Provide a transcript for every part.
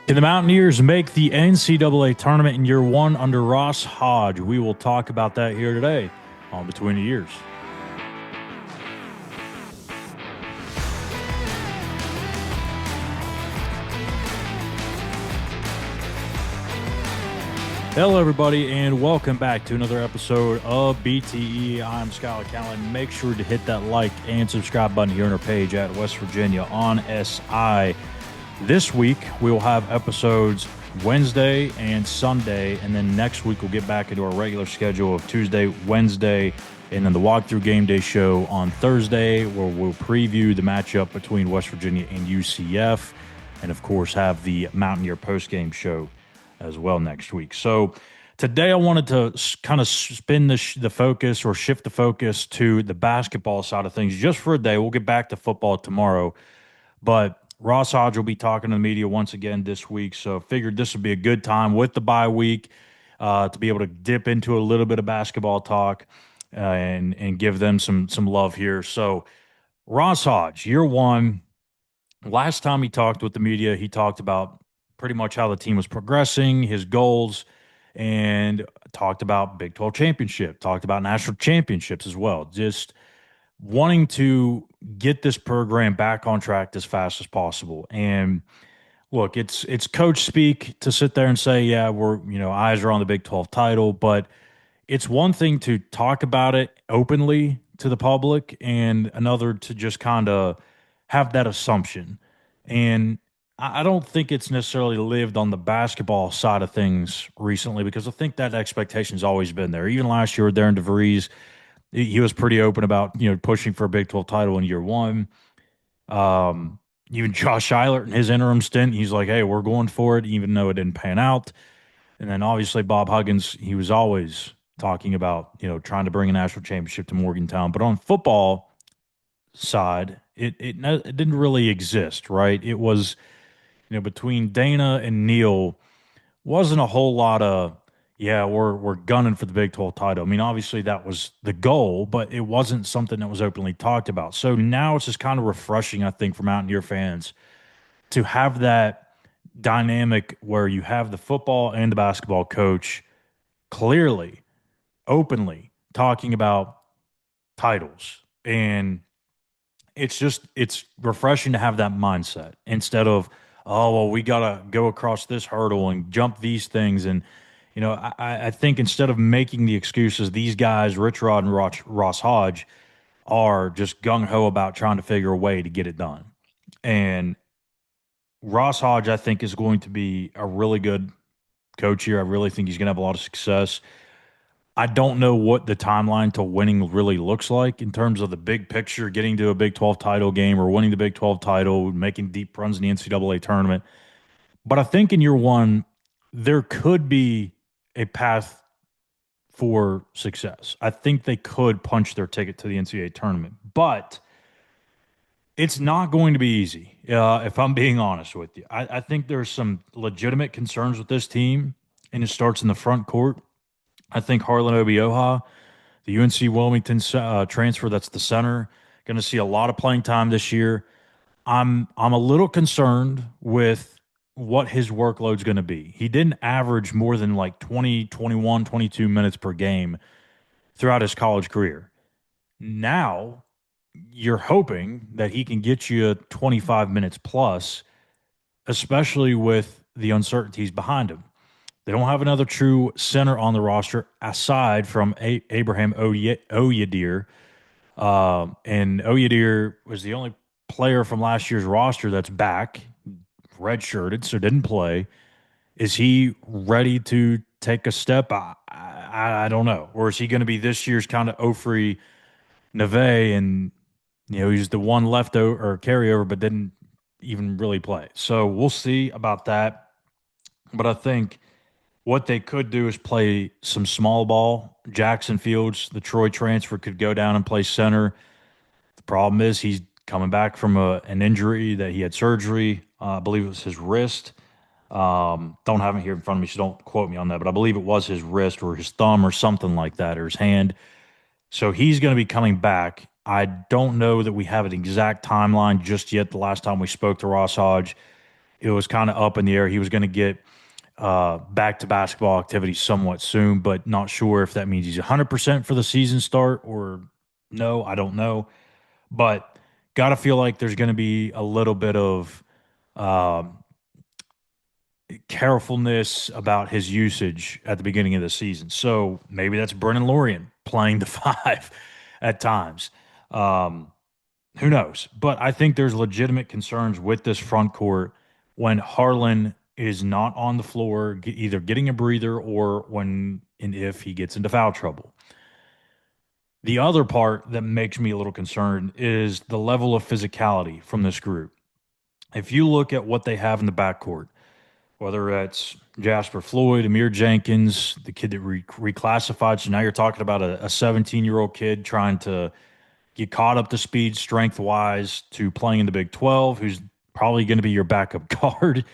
Can the Mountaineers make the NCAA Tournament in year one under Ross Hodge? We will talk about that here today on Between the Eers. Hello, everybody, and welcome back to another episode of BTE. I'm Schuyler Callihan. Make sure to hit that like and subscribe button here on our page at West Virginia on SI. This week, we will have episodes Wednesday and Sunday, and then next week we'll get back into our regular schedule of Tuesday, Wednesday, and then the Walk Thru GameDay Show on Thursday, where we'll preview the matchup between West Virginia and UCF, and of course have the Mountaineer Postgame Show as well next week. So today I wanted to kind of spin the focus or shift the focus to the basketball side of things just for a day. We'll get back to football tomorrow, but Ross Hodge will be talking to the media once again this week, so figured this would be a good time with the bye week to be able to dip into a little bit of basketball talk and give them some love here. So Ross Hodge, year one, last time he talked with the media, he talked about pretty much how the team was progressing, his goals, and talked about Big 12 championship, talked about national championships as well. Just wanting to get this program back on track as fast as possible. And look, it's coach speak to sit there and say, yeah, we're, eyes are on the Big 12 title, but it's one thing to talk about it openly to the public and another to just kind of have that assumption. And I don't think it's necessarily lived on the basketball side of things recently because I think that expectation's always been there. Even last year with Darren DeVries, he was pretty open about pushing for a Big 12 title in year one. Even Josh Schuyler in his interim stint, he's like, hey, we're going for it, even though it didn't pan out. And then obviously Bob Huggins, he was always talking about trying to bring a national championship to Morgantown. But on football side, it didn't really exist, right? It was between Dana and Neil wasn't a whole lot of yeah, we're gunning for the Big 12 title. I mean, obviously that was the goal, but it wasn't something that was openly talked about. So now it's just kind of refreshing, I think, for Mountaineer fans to have that dynamic where you have the football and the basketball coach clearly, openly talking about titles. And it's refreshing to have that mindset instead of, oh, well, we got to go across this hurdle and jump these things. And I think instead of making the excuses, these guys, Rich Rod and Ross Hodge, are just gung ho about trying to figure a way to get it done. And Ross Hodge, I think, is going to be a really good coach here. I really think he's going to have a lot of success. I don't know what the timeline to winning really looks like in terms of the big picture, getting to a Big 12 title game or winning the Big 12 title, making deep runs in the NCAA tournament. But I think in year one, there could be a path for success. I think they could punch their ticket to the NCAA tournament, but it's not going to be easy, if I'm being honest with you. I think there's some legitimate concerns with this team, and it starts in the front court. I think Harlan Obioha, the UNC Wilmington transfer, that's the center, going to see a lot of playing time this year. I'm a little concerned with what his workload's going to be. He didn't average more than like 20, 21, 22 minutes per game throughout his college career. Now, you're hoping that he can get you 25 minutes plus, especially with the uncertainties behind him. They don't have another true center on the roster aside from Abraham Oyedir. And Oyedir was the only player from last year's roster that's back, redshirted, so didn't play. Is he ready to take a step? I don't know. Or is he going to be this year's kind of Ofri Neve and he's the one leftover or carryover but didn't even really play. So we'll see about that. But I think what they could do is play some small ball. Jackson Fields, the Troy transfer, could go down and play center. The problem is he's coming back from an injury that he had surgery. I believe it was his wrist. Don't have it here in front of me, so don't quote me on that. But I believe it was his wrist or his thumb or something like that, or his hand. So he's going to be coming back. I don't know that we have an exact timeline just yet. The last time we spoke to Ross Hodge, it was kind of up in the air. He was going to get back to basketball activity somewhat soon, but not sure if that means he's 100% for the season start or no. I don't know. But got to feel like there's going to be a little bit of um, carefulness about his usage at the beginning of the season. So maybe that's Brennan Lorian playing the five at times. Um, who knows? But I think there's legitimate concerns with this front court when Harlan is not on the floor, either getting a breather or when and if he gets into foul trouble. The other part that makes me a little concerned is the level of physicality from this group. If you look at what they have in the backcourt, whether it's Jasper Floyd, Amir Jenkins, the kid that reclassified. So now you're talking about a 17-year-old kid trying to get caught up to speed strength wise to playing in the Big 12, who's probably going to be your backup guard.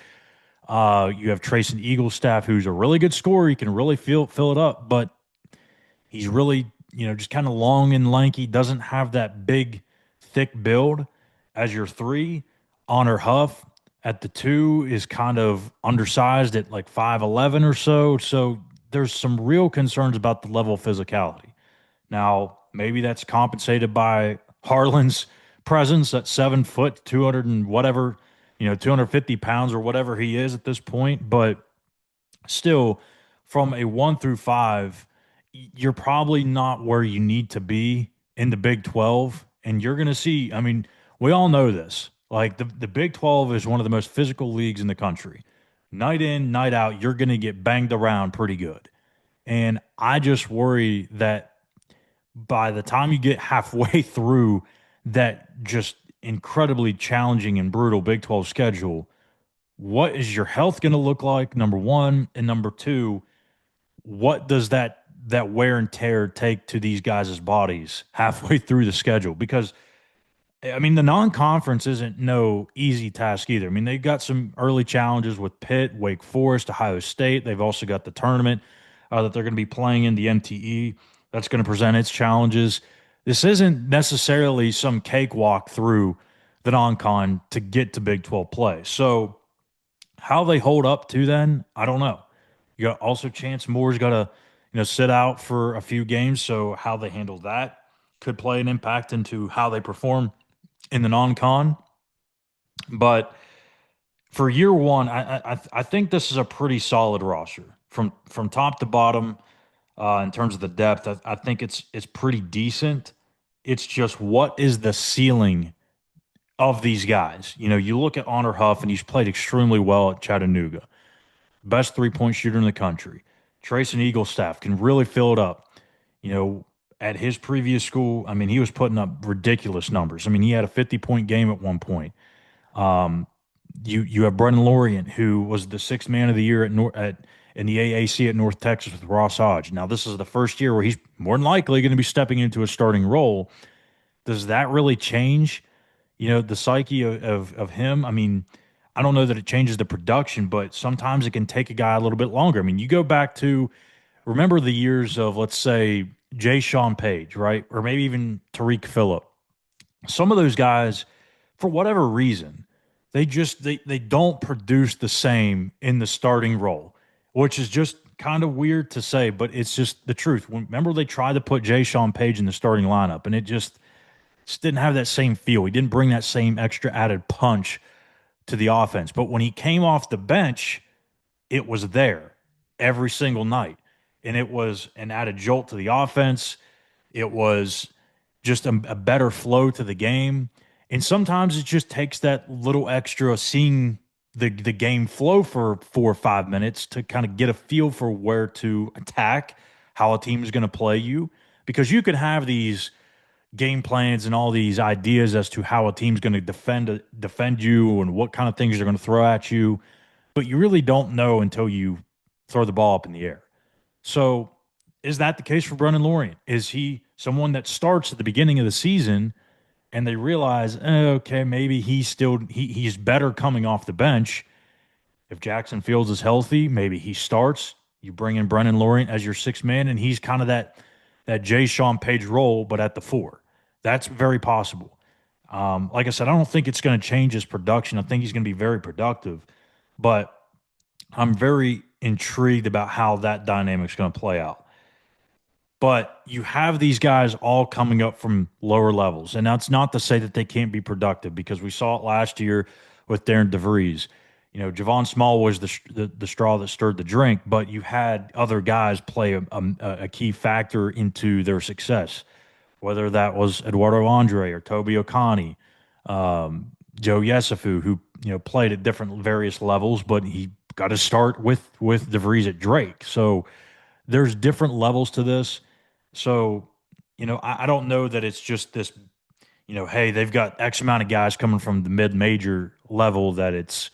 You have Trayson Eaglestaff, who's a really good scorer. He can really fill it up, but he's really, just kind of long and lanky, doesn't have that big, thick build as your three. Honor Huff at the two is kind of undersized at like 5'11 or so. So there's some real concerns about the level of physicality. Now, maybe that's compensated by Harlan's presence at 7 foot, 200 and whatever, 250 pounds or whatever he is at this point. But still, from a 1 through 5, you're probably not where you need to be in the Big 12. And you're going to see, I mean, we all know this. Like the Big 12 is one of the most physical leagues in the country. Night in, night out, you're going to get banged around pretty good. And I just worry that by the time you get halfway through that just incredibly challenging and brutal Big 12 schedule, what is your health going to look like? Number one. And number two, what does that wear and tear take to these guys' bodies halfway through the schedule? Because I mean, the non-conference isn't no easy task either. I mean, they've got some early challenges with Pitt, Wake Forest, Ohio State. They've also got the tournament that they're going to be playing in the MTE. That's going to present its challenges. This isn't necessarily some cakewalk through the non-con to get to Big 12 play. So how they hold up to then, I don't know. You got also Chance Moore's got to, sit out for a few games. So how they handle that could play an impact into how they perform in the non-con. But for year one, I think this is a pretty solid roster from top to bottom in terms of the depth. I think it's pretty decent. It's just what is the ceiling of these guys? You look at Honor Huff, and he's played extremely well at Chattanooga, best 3-point shooter in the country. Trayson Eaglestaff can really fill it up. At his previous school, I mean, he was putting up ridiculous numbers. I mean, he had a 50-point game at one point. Um, you have Brennan Lorian, who was the sixth man of the year in the AAC at North Texas with Ross Hodge. Now, this is the first year where he's more than likely going to be stepping into a starting role. Does that really change, the psyche of him? I mean, I don't know that it changes the production, but sometimes it can take a guy a little bit longer. I mean, you go back to remember the years of, let's say, Jay Sean Page, right? Or maybe even Tariq Phillip. Some of those guys, for whatever reason, they don't produce the same in the starting role, which is just kind of weird to say, but it's just the truth. Remember they tried to put Jay Sean Page in the starting lineup, and it just didn't have that same feel. He didn't bring that same extra added punch to the offense. But when he came off the bench, it was there every single night. And it was an added jolt to the offense. It was just a better flow to the game. And sometimes it just takes that little extra seeing the game flow for 4 or 5 minutes to kind of get a feel for where to attack, how a team is going to play you. Because you could have these game plans and all these ideas as to how a team's going to defend you and what kind of things they're going to throw at you, but you really don't know until you throw the ball up in the air. So is that the case for Brennan Lorian? Is he someone that starts at the beginning of the season and they realize, okay, maybe he's better coming off the bench. If Jackson Fields is healthy, maybe he starts. You bring in Brennan Lorian as your sixth man, and he's kind of that Jay Sean Page role, but at the 4. That's very possible. Like I said, I don't think it's going to change his production. I think he's going to be very productive, but I'm very intrigued about how that dynamic's going to play out. But you have these guys all coming up from lower levels, and that's not to say that they can't be productive because we saw it last year with Darren DeVries. Javon Small was the straw that stirred the drink, but you had other guys play a key factor into their success, whether that was Eduardo Andre or Toby Okani, Joe Yesufu, who played at different various levels, but he got to start with DeVries at Drake. So there's different levels to this. So, I don't know that it's just this, hey, they've got X amount of guys coming from the mid-major level that it's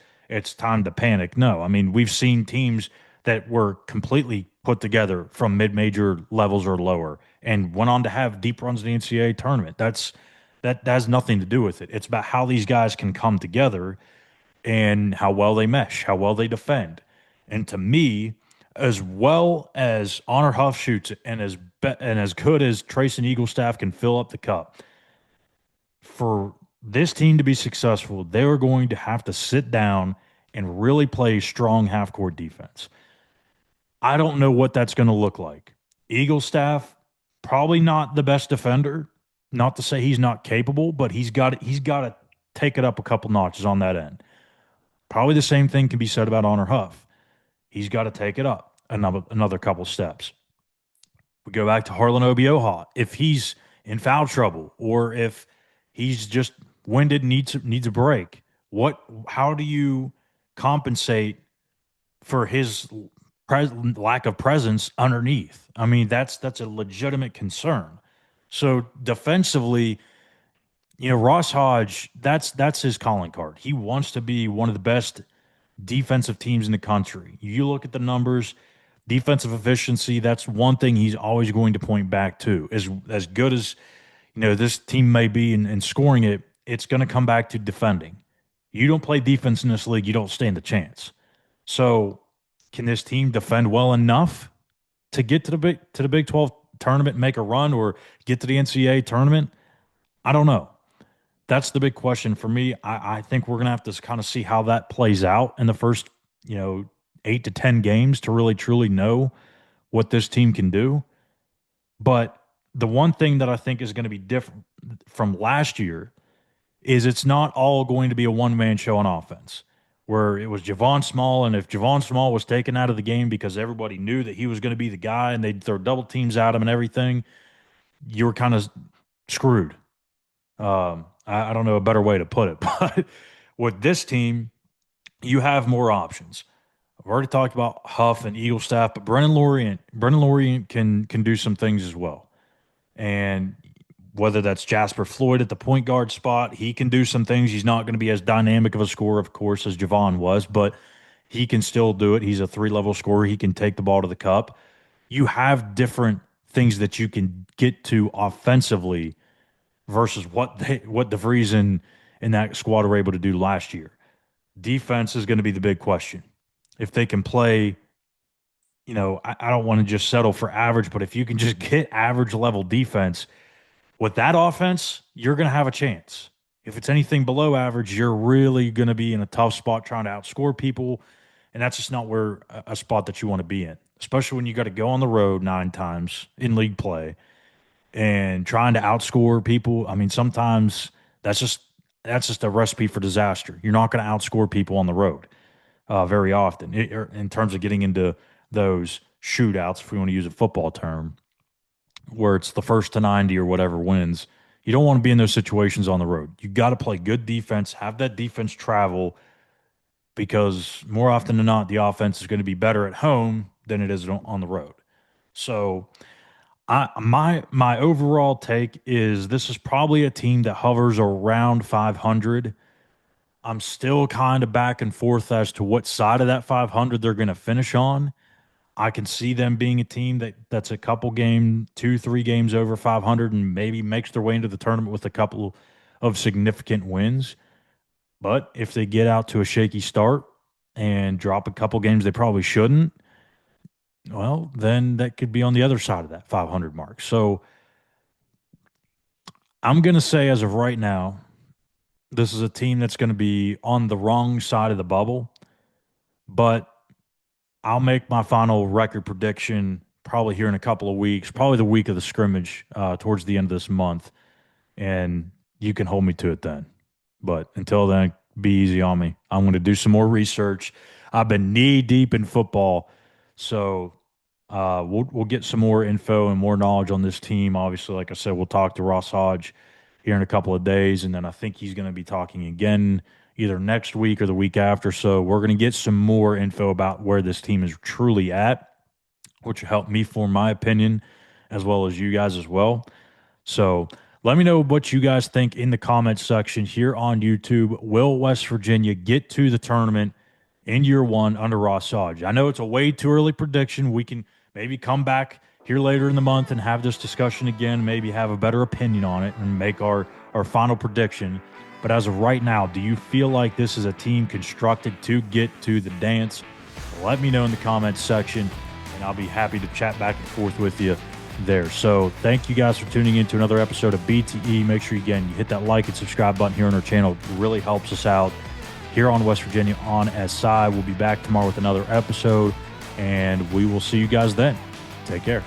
time to panic. No, I mean, we've seen teams that were completely put together from mid-major levels or lower and went on to have deep runs in the NCAA tournament. That has nothing to do with it. It's about how these guys can come together and how well they mesh, how well they defend. And to me, as well as Honor Huff shoots and as good as Trace and Eaglestaff can fill up the cup, for this team to be successful, they are going to have to sit down and really play strong half court defense. I don't know what that's going to look like. Eaglestaff, probably not the best defender. Not to say he's not capable, but he's got to take it up a couple notches on that end. Probably the same thing can be said about Honor Huff. He's got to take it up another couple steps. We go back to Harlan Obioha. If he's in foul trouble or if he's just winded, needs a break, how do you compensate for his lack of presence underneath? I mean, that's a legitimate concern. So defensively, Ross Hodge, that's his calling card. He wants to be one of the best defensive teams in the country. You look at the numbers, defensive efficiency, that's one thing he's always going to point back to. As good as this team may be in scoring it, it's going to come back to defending. You don't play defense in this league, you don't stand a chance. So, can this team defend well enough to get to the Big 12 tournament and make a run or get to the NCAA tournament? I don't know. That's the big question for me. I think we're going to have to kind of see how that plays out in the first, 8 to 10 games to really truly know what this team can do. But the one thing that I think is going to be different from last year is it's not all going to be a one-man show on offense where it was Javon Small, and if Javon Small was taken out of the game because everybody knew that he was going to be the guy and they'd throw double teams at him and everything, you were kind of screwed. I don't know a better way to put it, but with this team, you have more options. I've already talked about Huff and Eagle staff, but Brennan Lorient can do some things as well. And whether that's Jasper Floyd at the point guard spot, he can do some things. He's not going to be as dynamic of a scorer, of course, as Javon was, but he can still do it. He's a three-level scorer. He can take the ball to the cup. You have different things that you can get to offensively versus what DeVries and that squad were able to do last year. Defense is going to be the big question. If they can play, I don't want to just settle for average, but if you can just get average level defense with that offense, you're going to have a chance. If it's anything below average, you're really going to be in a tough spot trying to outscore people, and that's just not where a spot that you want to be in, especially when you got to go on the road 9 times in league play and trying to outscore people. I mean, sometimes that's just a recipe for disaster. You're not going to outscore people on the road very often in terms of getting into those shootouts, if we want to use a football term, where it's the first to 90 or whatever wins. You don't want to be in those situations on the road. You got to play good defense, have that defense travel, because more often than not, the offense is going to be better at home than it is on the road. So my overall take is this is probably a team that hovers around 500. I'm still kind of back and forth as to what side of that 500 they're going to finish on. I can see them being a team that's a couple game, 2, 3 games over 500 and maybe makes their way into the tournament with a couple of significant wins. But if they get out to a shaky start and drop a couple games they probably shouldn't, well, then that could be on the other side of that 500 mark. So I'm going to say as of right now, This is a team that's going to be on the wrong side of the bubble, but I'll make my final record prediction probably here in a couple of weeks, probably the week of the scrimmage towards the end of this month. And you can hold me to it then. But until then, be easy on me. I'm going to do some more research. I've been knee deep in football, so we'll get some more info and more knowledge on this team. Obviously, like I said, we'll talk to Ross Hodge here in a couple of days, and then I think he's going to be talking again either next week or the week after. So we're going to get some more info about where this team is truly at, which will help me form my opinion as well as you guys as well. So let me know what you guys think in the comments section here on YouTube. Will West Virginia get to the tournament in year one under Ross Hodge? I know it's a way too early prediction. We can maybe come back here later in the month and have this discussion again, maybe have a better opinion on it and make our final prediction. But as of right now, do you feel like this is a team constructed to get to the dance? Let me know in the comments section, and I'll be happy to chat back and forth with you there. So thank you guys for tuning in to another episode of BTE. Make sure, again, you hit that like and subscribe button here on our channel. It really helps us out here on West Virginia on SI. We'll be back tomorrow with another episode, and we will see you guys then. Take care.